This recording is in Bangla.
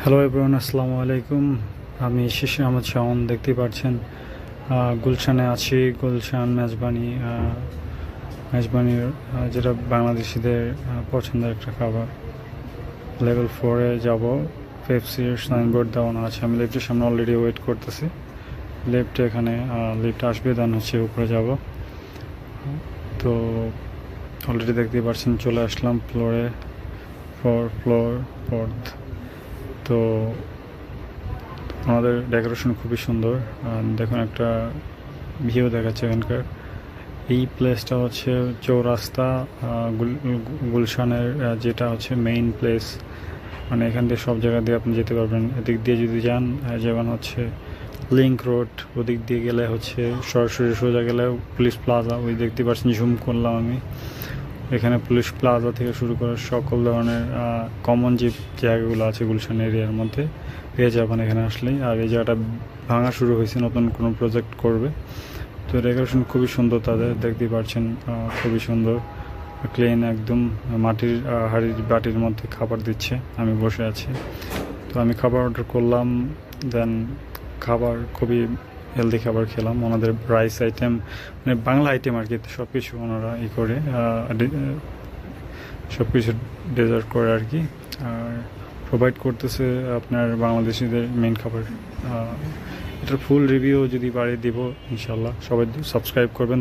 হ্যালো এভরিওয়ান, আসসালামু আলাইকুম। আমি শিশির আহমদ শাওন। দেখতেই পাচ্ছেন গুলশানে আছি। গুলশান মেজবানির যেটা বাংলাদেশিদের পছন্দের একটা খাবার। লেভেল 4-এ যাব। পেপসির সাইনবোর্ড দেওয়ানো আছে। আমি লিফটের সামনে অলরেডি ওয়েট করতেছি। লিফটে এখানে লিফট আসবে, দেন হচ্ছে উপরে যাব। তো অলরেডি দেখতেই পাচ্ছেন চলে আসলাম ফ্লোরে, ফ্লোর 4th। তো আমাদের ডেকোরেশন খুবই সুন্দর। দেখুন একটা ভিউ দেখাচ্ছে এখানকার। এই প্লেসটা হচ্ছে চৌরাস্তা, গুলশানের যেটা হচ্ছে মেইন প্লেস। মানে এখান দিয়ে সব জায়গা দিয়ে আপনি যেতে পারবেন। এদিক দিয়ে যদি যান, যেমন হচ্ছে লিঙ্ক রোড, ওদিক দিয়ে গেলে হচ্ছে সরাসরি সোজা গেলে পুলিশ প্লাজা। ওই দেখতে পাচ্ছেন, জুম করলাম আমি। এখানে পুলিশ প্লাজা থেকে শুরু করে সকল ধরনের কমন যে জায়গাগুলো আছে গুলশান এরিয়ার মধ্যে পেয়ে যাবেন এখানে আসলেই। আর এই জায়গাটা ভাঙা শুরু হয়েছে, নতুন কোনো প্রজেক্ট করবে। তো ডেকোরেশন খুবই সুন্দর তাদের, দেখতেই পাচ্ছেন খুবই সুন্দর, ক্লিন একদম। মাটির বাটির মধ্যে খাবার দিচ্ছে, আমি বসে আছি। তো আমি খাবার অর্ডার করলাম, দেন খাবার খুবই হেলদি খাবার খেলাম। ওনাদের রাইস আইটেম, মানে বাংলা আইটেম আর কি, সব কিছু ওনারা করে সব কিছু ডেজার্ট করে আর কি। আর প্রোভাইড করতেছে আপনার বাংলাদেশিদের মেন খাবার। এটার ফুল রিভিউ যদি পারি দিব ইনশাল্লাহ। সবাই সাবস্ক্রাইব করবেন।